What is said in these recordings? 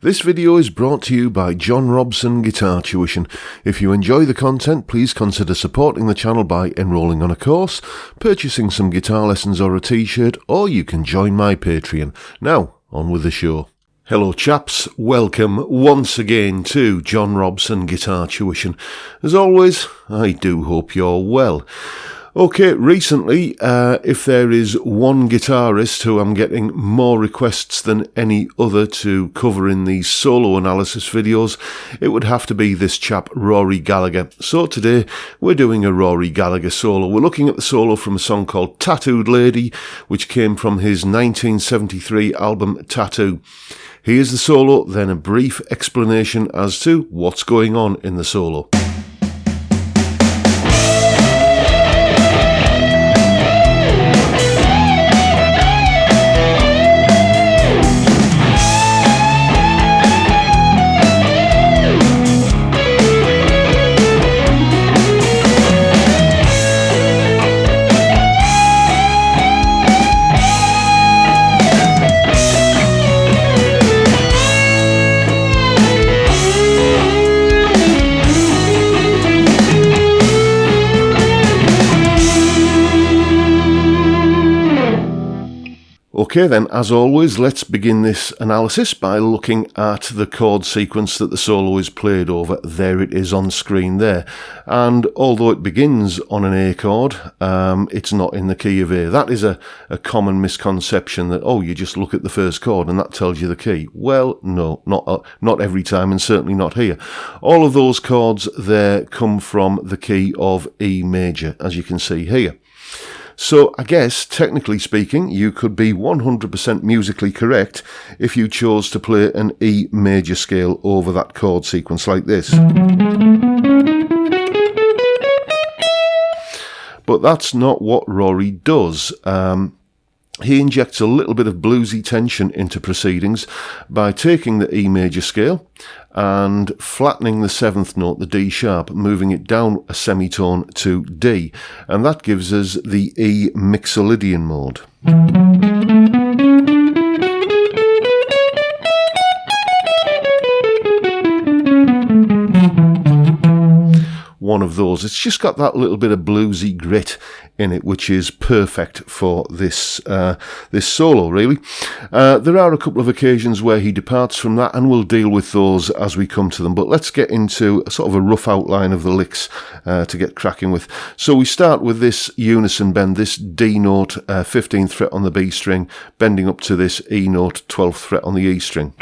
This video is brought to you by John Robson Guitar Tuition. If you enjoy the content, please consider supporting the channel by enrolling on a course, purchasing some guitar lessons or a t-shirt, or you can join my Patreon. Now, on with the show. Hello chaps, welcome once again to John Robson Guitar Tuition. As always, I do hope you're well. Okay, recently, if there is one guitarist who I'm getting more requests than any other to cover in these solo analysis videos, it would have to be this chap, Rory Gallagher. So today, we're doing a Rory Gallagher solo. We're looking at the solo from a song called Tattoo'd Lady, which came from his 1973 album Tattoo. Here's the solo, then a brief explanation as to what's going on in the solo. Okay then, as always, let's begin this analysis by looking at the chord sequence that the solo is played over. There it is on screen there. And although it begins on an A chord, it's not in the key of A. That is a common misconception that, oh, you just look at the first chord and that tells you the key. Well, no, not every time, and certainly not here. All of those chords there come from the key of E major, as you can see here. So I guess, technically speaking, you could be 100% musically correct if you chose to play an E major scale over that chord sequence like this. But that's not what Rory does. He injects a little bit of bluesy tension into proceedings by taking the E major scale and flattening the seventh note, the D sharp, moving it down a semitone to D, and that gives us the E Mixolydian mode. One of those. It's just got that little bit of bluesy grit in it, which is perfect for this this solo, really. There are a couple of occasions where he departs from that, and we'll deal with those as we come to them. But let's get into a sort of a rough outline of the licks to get cracking with. So we start with this unison bend, this D note, 15th fret on the B string, bending up to this E note, 12th fret on the E string.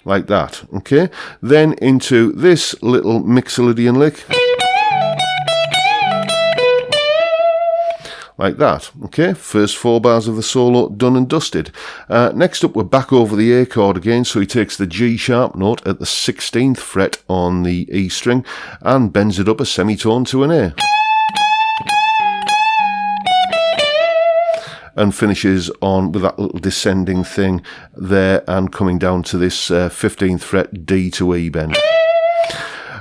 Like that, okay? Then into this little Mixolydian lick. Like that, okay? First 4 bars of the solo done and dusted. Next up, we're back over the A chord again, so he takes the G sharp note at the 16th fret on the E string and bends it up a semitone to an A. And finishes on with that little descending thing there and coming down to this 15th fret D to E bend.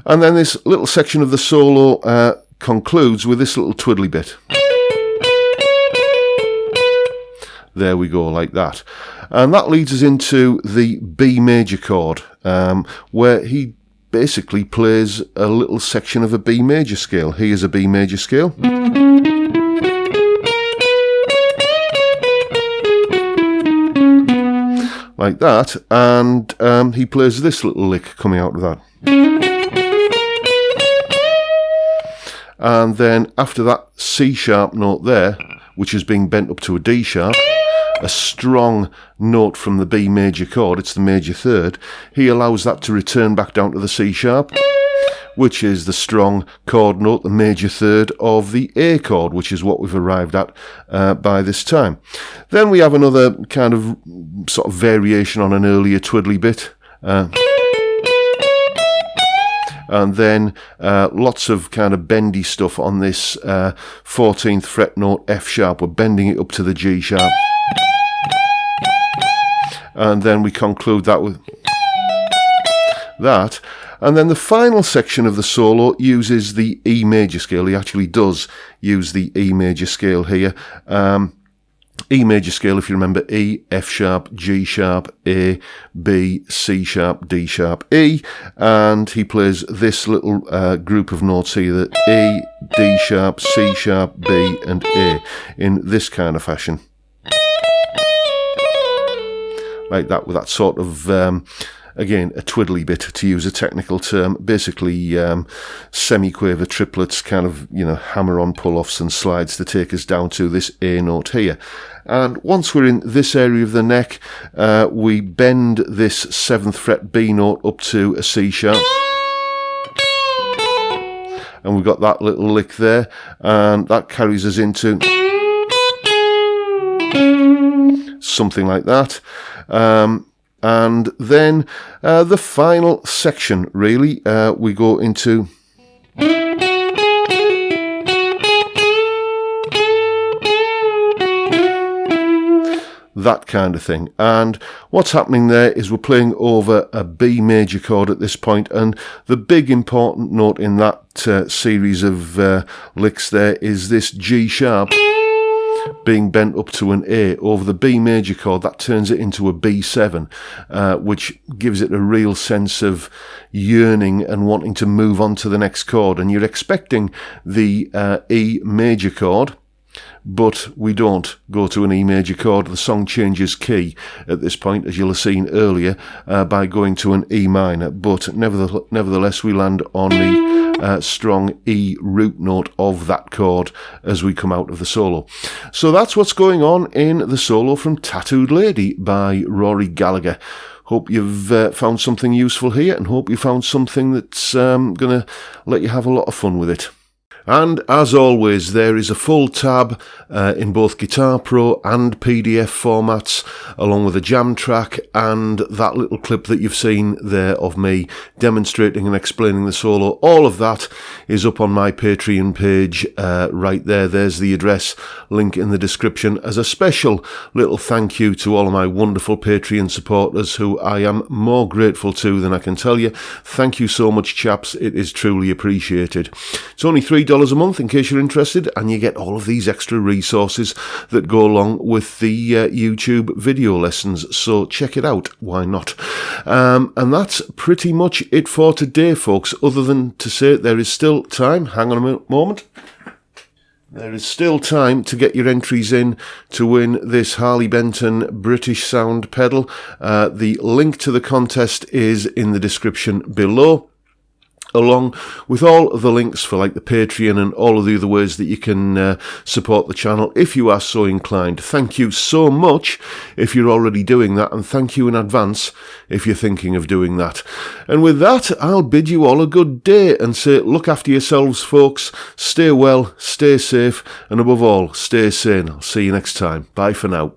And then this little section of the solo concludes with this little twiddly bit. There we go, like that. And that leads us into the B major chord, where he basically plays a little section of a B major scale. Here's a B major scale. Like that, and he plays this little lick coming out of that. And then after that C sharp note there, which is being bent up to a D sharp, a strong note from the B major chord, it's the major third, he allows that to return back down to the C sharp, which is the strong chord note, the major third of the A chord, which is what we've arrived at by this time. Then we have another kind of sort of variation on an earlier twiddly bit. And then lots of kind of bendy stuff on this 14th fret note F sharp. We're bending it up to the G sharp. And then we conclude that with that. And then the final section of the solo uses the E major scale. He actually does use the E major scale here. E major scale, if you remember, E, F sharp, G sharp, A, B, C sharp, D sharp, E, and he plays this little group of notes here, that E, D sharp, C sharp, B, and A, in this kind of fashion. Like that, with that sort of, again, a twiddly bit, to use a technical term, basically semi-quaver triplets, kind of, you know, hammer-on pull-offs and slides to take us down to this A note here. And once we're in this area of the neck, we bend this 7th fret B note up to a C sharp. And we've got that little lick there, and that carries us into something like that. And then the final section, really, we go into that kind of thing. And what's happening there is we're playing over a B major chord at this point, and the big important note in that series of licks there is this G sharp being bent up to an A over the B major chord. That turns it into a B7, which gives it a real sense of yearning and wanting to move on to the next chord. And you're expecting the E major chord, but we don't go to an E major chord. The song changes key at this point, as you'll have seen earlier, by going to an E minor. But nevertheless, we land on the strong E root note of that chord as we come out of the solo. So that's what's going on in the solo from Tattooed Lady by Rory Gallagher. Hope you've found something useful here, and hope you found something that's going to let you have a lot of fun with it. And as always, there is a full tab in both Guitar Pro and PDF formats, along with a jam track and that little clip that you've seen there of me demonstrating and explaining the solo. All of that is up on my Patreon page right there. There's the address, link in the description, as a special little thank you to all of my wonderful Patreon supporters, who I am more grateful to than I can tell you. Thank you so much, chaps. It is truly appreciated. It's only $3 a month in case you're interested, and you get all of these extra resources that go along with the YouTube video lessons, so check it out, why not? And that's pretty much it for today, folks, other than to say there is still time. Hang on a moment. There is still time to get your entries in to win this Harley Benton British Sound pedal. The link to the contest is in the description below, along with all of the links for like the Patreon and all of the other ways that you can support the channel if you are so inclined. Thank you so much if you're already doing that, and thank you in advance if you're thinking of doing that. And with that, I'll bid you all a good day and say look after yourselves, folks. Stay well, stay safe, and above all, stay sane. I'll see you next time. Bye for now.